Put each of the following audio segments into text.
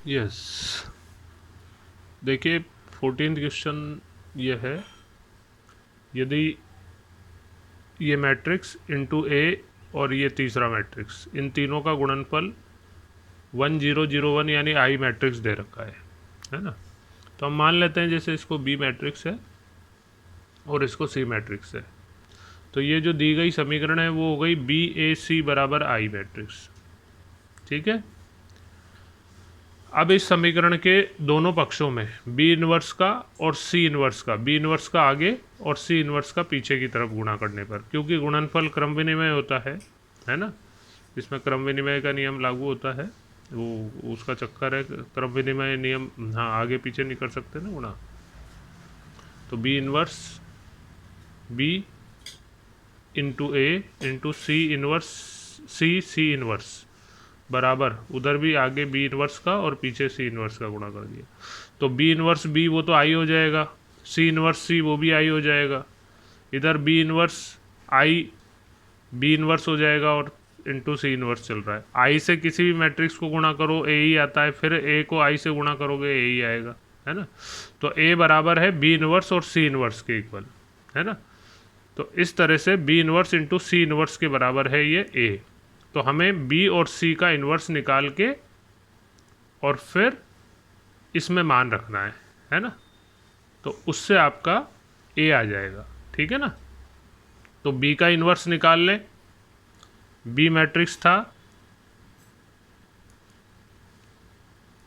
Yes, देखिए 14th question ये है, यदि ये मैट्रिक्स इंटू ए और ये तीसरा मैट्रिक्स, इन तीनों का गुणनफल 1001 यानी आई मैट्रिक्स दे रखा है ना। तो हम मान लेते हैं जैसे इसको बी मैट्रिक्स है और इसको सी मैट्रिक्स है, तो ये जो दी गई समीकरण है वो हो गई बी ए सी बराबर आई मैट्रिक्स। ठीक है, अब इस समीकरण के दोनों पक्षों में बी इनवर्स का और सी इनवर्स का, बी इनवर्स का आगे और सी इनवर्स का पीछे की तरफ गुणा करने पर, क्योंकि गुणनफल क्रम विनिमय होता है ना, इसमें क्रम विनिमय का नियम लागू होता है, वो उसका चक्कर है, क्रम विनिमय नियम, हाँ आगे पीछे नहीं कर सकते ना गुणा। तो B inverse B into A into C inverse C inverse बराबर, उधर भी आगे बी इनवर्स का और पीछे सी इनवर्स का गुणा कर दिया, तो बी इनवर्स बी वो तो आई हो जाएगा, सी इनवर्स सी वो भी आई हो जाएगा, इधर B inverse I B inverse हो जाएगा और इंटू सी इनवर्स चल रहा है। आई से किसी भी मैट्रिक्स को गुणा करो ए ही आता है, फिर ए को आई से गुणा करोगे ए ही आएगा, है ना। तो ए बराबर है बी इनवर्स और सी इनवर्स के इक्वल, है ना। तो इस तरह से B inverse into C inverse के बराबर है ये ए। तो हमें बी और सी का इन्वर्स निकाल के और फिर इसमें मान रखना है ना, तो उससे आपका ए आ जाएगा। ठीक है ना, तो बी का इन्वर्स निकाल लें, बी मैट्रिक्स था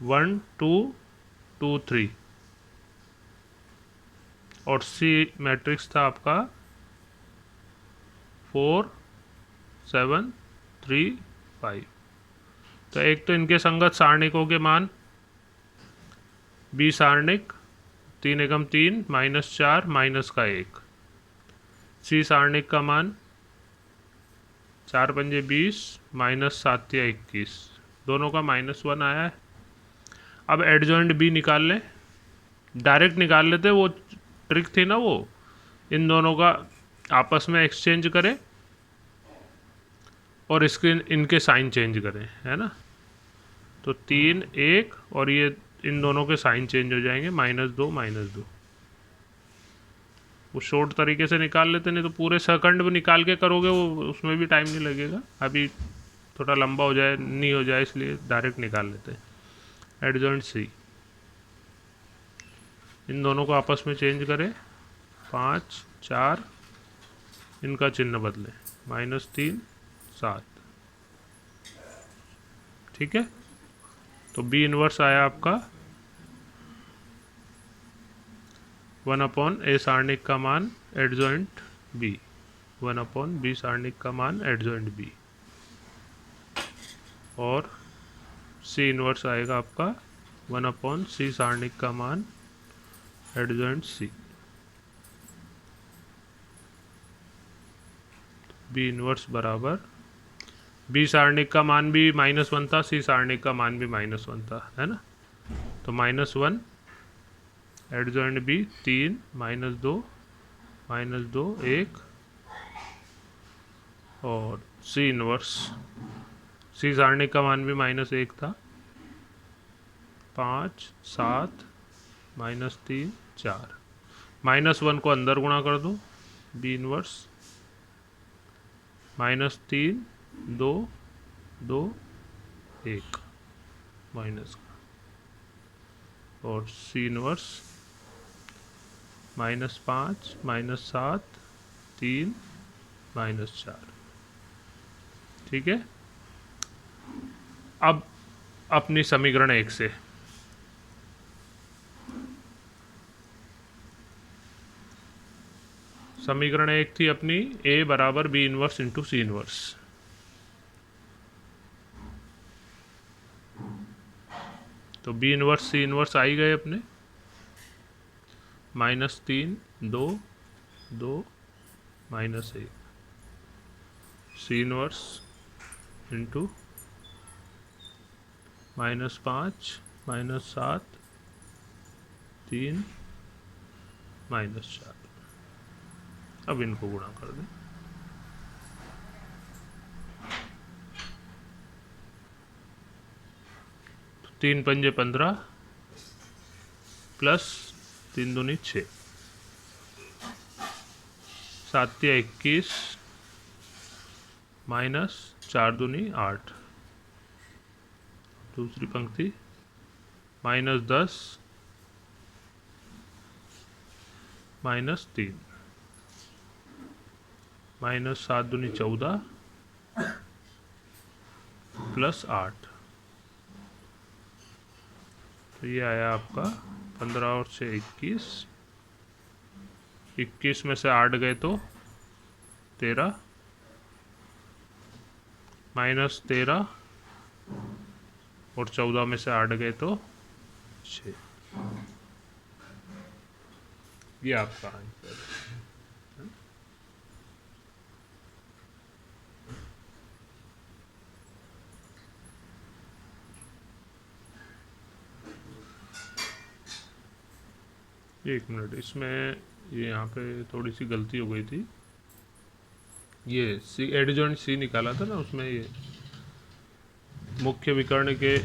1 2 2 3 और सी मैट्रिक्स था आपका 4 7 3 5। तो एक तो इनके संगत सारणिकों के मान, बी सारणिक 3 एकम 3 -4 माइनस का 1, सी सारणिक का मान 4 पंजे 20 -7 या 21, दोनों का -1 आया है। अब एडजॉइंट बी निकाल लें, डायरेक्ट निकाल लेते, वो ट्रिक थी ना वो, इन दोनों का आपस में एक्सचेंज करें और इसके इनके साइन चेंज करें, है ना। तो 3 1 और ये इन दोनों के साइन चेंज हो जाएंगे, -2 वो शॉर्ट तरीके से निकाल लेते, नहीं तो पूरे सेकंड में निकाल के करोगे वो, उसमें भी टाइम नहीं लगेगा, अभी थोड़ा लंबा हो जाए नहीं हो जाए इसलिए डायरेक्ट निकाल लेते हैं। एडजॉइंट सी, इन दोनों को आपस में चेंज करें, 5 4, इनका चिन्ह बदलें, -3 7। ठीक है, तो बी इनवर्स आया आपका 1/a सारणिक का मान एडजॉइंट बी, 1/b सारणिक का मान एडजॉइंट बी, और सी इनवर्स आएगा आपका 1/c सारणिक का मान एडजॉइंट सी। बी इनवर्स बराबर, बी सारणिक का मान भी -1 था, सी सारणिक का मान भी -1 था, है ना। तो -1 एडजॉइंट बी 3 -2 1, और सी इनवर्स, सी सारणिक का मान भी -1 था, 5 7 -3 4, -1 को अंदर गुणा कर दो, बी इनवर्स -3 2 2 1 माइनस का, और सी इनवर्स -5 -7 3 -4। ठीक है, अब अपनी समीकरण 1 से समीकरण 1 थी अपनी ए बराबर B inverse into C inverse, तो बी इनवर्स सी इनवर्स आई गए अपने, -3 2 2 -1, सी इनवर्स इंटू -5 -7 3 -4। अब इनको गुणा कर दें, 3 पंजे 15 प्लस 3 दूनी 6, 7 तिया 21 माइनस 4 दूनी 8, दूसरी पंक्ति माइनस 10 माइनस 3 माइनस 7 दूनी 14 प्लस 8, तो ये आया आपका 15 और 6 21, 21 में से 8 गए तो 13 माइनस 13 और 14 में से 8 गए तो 6, ये आपका आंसर है। एक मिनट, इसमें ये यहाँ पे थोड़ी सी गलती हो गई थी। ये सी एडजॉइंट सी निकाला था ना, उसमें ये मुख्य विकर्ण के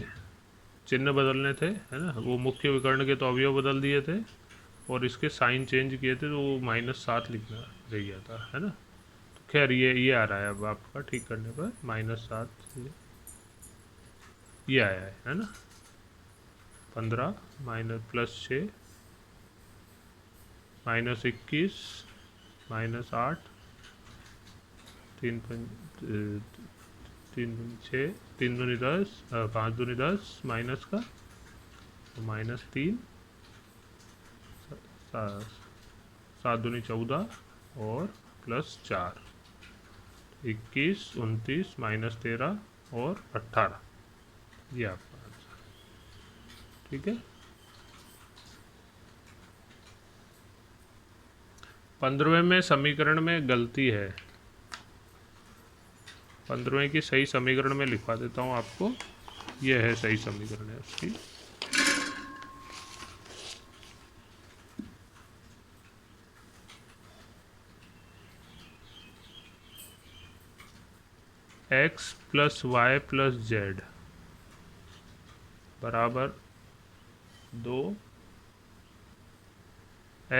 चिन्ह बदलने थे, है ना। वो मुख्य विकर्ण के तो अवयव बदल दिए थे और इसके साइन चेंज किए थे, तो वो -7 लिखना रह गया था, है ना। तो खैर ये आ रहा है अब आपका ठीक करने पर -7 ये आया है ना। 15 माइनस प्लस 6 माइनस 21 माइनस 8 3 दूनी 6 3 दूनी 10 5 दूनी 10 माइनस का तो -3 7 दूनी 14 और प्लस 4 21 29 माइनस 13 और 18, ये आपका आंसर, ठीक है। 15वें में समीकरण में गलती है, 15वें की सही समीकरण में लिखवा देता हूँ आपको। ये है सही समीकरण है उसकी। x plus Y plus Z बराबर 2,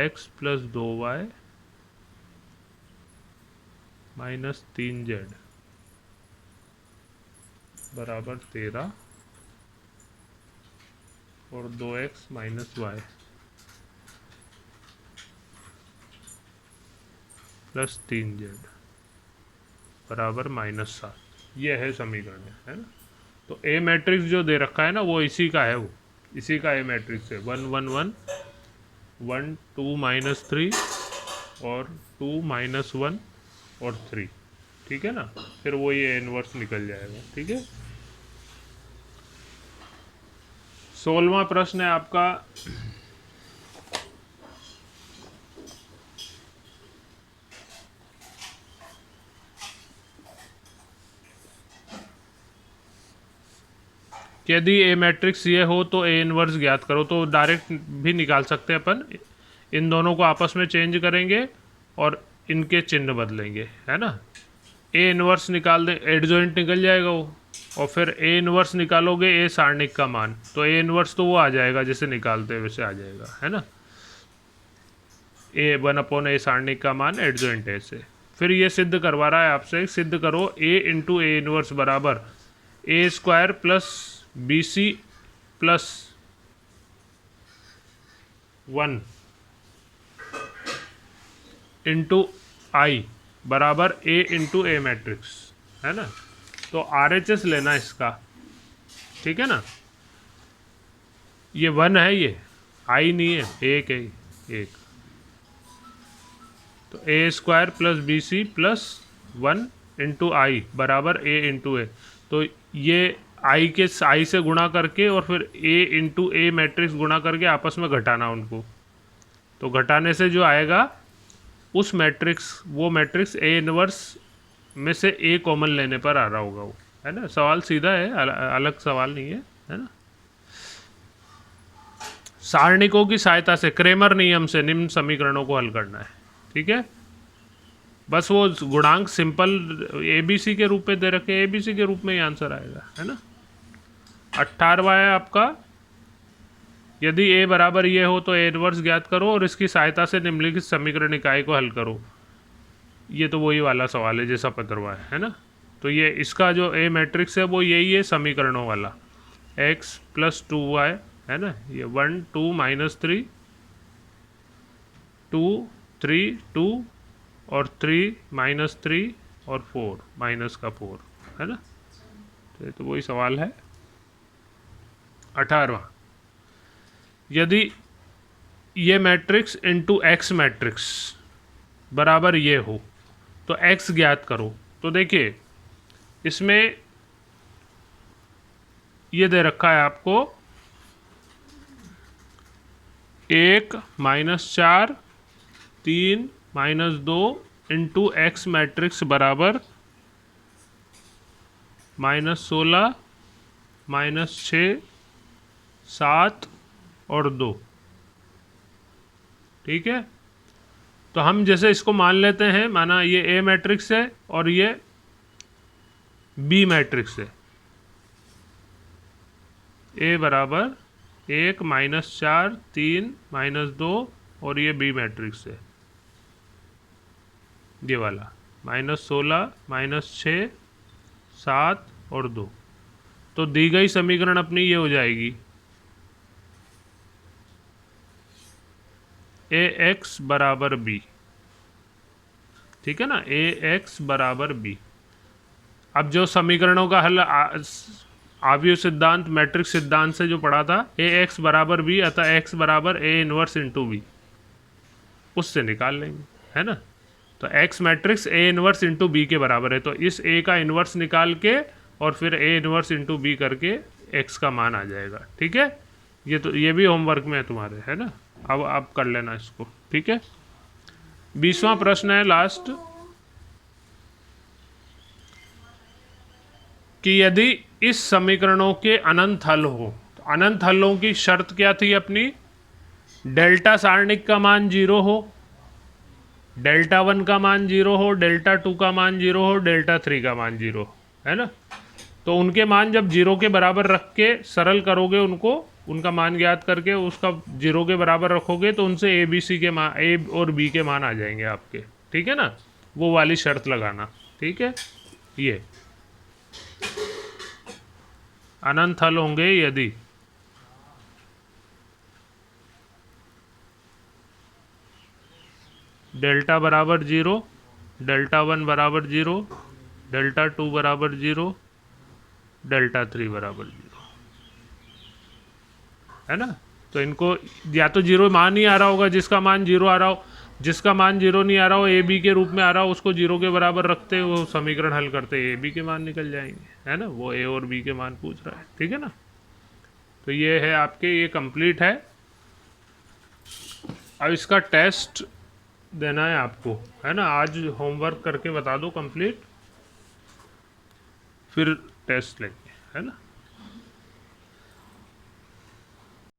x plus 2y minus 3z बराबर 13 और 2x minus Y plus 3z बराबर -7, ये है समीकरण, है ना। तो ए मैट्रिक्स जो दे रखा है ना, वो इसी का है, वो इसी का ए मैट्रिक्स है। 1 1 1 1 2 -3 और 2 -1 और 3, ठीक है ना। फिर वो ये इनवर्स निकल जाएगा, ठीक है। 16वां प्रश्न है आपका, यदि ए मैट्रिक्स ये हो तो ए इनवर्स ज्ञात करो। तो डायरेक्ट भी निकाल सकते हैं अपन, इन दोनों को आपस में चेंज करेंगे और इनके चिन्ह बदलेंगे, है ना। ए इनवर्स निकाल दें, एडजॉइंट निकल जाएगा वो, और फिर ए इनवर्स निकालोगे ए सारणिक का मान, तो ए इनवर्स तो वो आ जाएगा जैसे निकालते हैं वैसे आ जाएगा, है ना। ए 1/a सारणिक का मान एडजॉइंट है से। फिर ये सिद्ध करवा रहा है आपसे, सिद्ध करो a इंटू ए इनवर्स बराबर a² plus BC plus 1 into I बराबर a इंटू ए मैट्रिक्स, है ना। तो RHS लेना इसका, ठीक है ना। ये 1 है, ये आई नहीं है, एक है, एक। तो a² plus BC plus 1 into I बराबर a इंटू ए। तो ये आई से गुणा करके और फिर a इंटू ए मैट्रिक्स गुणा करके आपस में घटाना उनको। तो घटाने से जो आएगा उस मैट्रिक्स, वो मैट्रिक्स ए इनवर्स में से ए कॉमन लेने पर आ रहा होगा वो, है ना। सवाल सीधा है, अलग सवाल नहीं है ना। सारणिकों की सहायता से क्रेमर नियम से निम्न समीकरणों को हल करना है, ठीक है। बस वो गुणांक सिंपल ABC के रूप में दे रखे, ABC के रूप में ही आंसर आएगा, है ना। 18वां है आपका, यदि ए बराबर ये हो तो ए इनवर्स ज्ञात करो और इसकी सहायता से निम्नलिखित समीकरण इकाई को हल करो। ये तो वही वाला सवाल है जैसा 15वां है ना। तो ये इसका जो ए मैट्रिक्स है वो यही है समीकरणों वाला, x + 2y है ना, ये 1 2 -3 2 3 2 और 3 -3 और 4 -4 है ना। तो वही सवाल है। 18वां, यदि ये मैट्रिक्स इनटू x मैट्रिक्स बराबर ये हो तो x ज्ञात करो। तो देखिए इसमें ये दे रखा है आपको 1 -4 3 -2 इंटू एक्स मैट्रिक्स बराबर -16 -6 7 और 2। ठीक है, तो हम जैसे इसको मान लेते हैं, माना ये ए मैट्रिक्स है और ये बी मैट्रिक्स है। ए बराबर 1 -4 3 -2 और ये बी मैट्रिक्स है, ये वाला -16 -6 7 और 2। तो दी गई समीकरण अपनी ये हो जाएगी ए एक्स बराबर बी। ठीक है ना, ए एक्स बराबर बी। अब जो समीकरणों का हल आव्यूह सिद्धांत मैट्रिक्स सिद्धांत से जो पढ़ा था, ए एक्स बराबर बी अतः एक्स बराबर ए इनवर्स इंटू बी, उससे निकाल लेंगे है ना। तो X matrix A inverse into B के बराबर है, तो इस ए का इनवर्स निकाल के और फिर ए इनवर्स इंटू बी करके एक्स का मान आ जाएगा। ठीक है, ये तो ये भी होमवर्क में है तुम्हारे है ना। अब आप कर लेना इसको। ठीक है, 20वां प्रश्न है लास्ट, कि यदि इस समीकरणों के अनंत हल हो, तो अनंत हलों की शर्त क्या थी अपनी, डेल्टा सारणिक का मान 0 हो, डेल्टा 1 का मान 0 हो, डेल्टा 2 का मान 0 हो, डेल्टा 3 का मान 0 है ना। तो उनके मान जब 0 के बराबर रख के सरल करोगे, उनको उनका मान ज्ञात करके उसका 0 के बराबर रखोगे, तो उनसे ए बी सी के मान, ए और बी के मान आ जाएंगे आपके। ठीक है ना, वो वाली शर्त लगाना। ठीक है, ये अनंत हल होंगे यदि डेल्टा बराबर 0, डेल्टा 1 बराबर 0, डेल्टा 2 बराबर 0, डेल्टा 3 बराबर 0 है ना। तो इनको या तो 0 मान ही आ रहा होगा, जिसका मान 0 आ रहा हो, जिसका मान 0 नहीं आ रहा हो, ए बी के रूप में आ रहा हो, उसको 0 के बराबर रखते वो समीकरण हल करते ए बी के मान निकल जाएंगे है ना। वो ए और बी के मान पूछ रहा है। ठीक है ना, तो ये है आपके, ये कंप्लीट है। अब इसका टेस्ट देना है आपको है ना। आज होमवर्क करके बता दो कंप्लीट, फिर टेस्ट लेंगे है ना।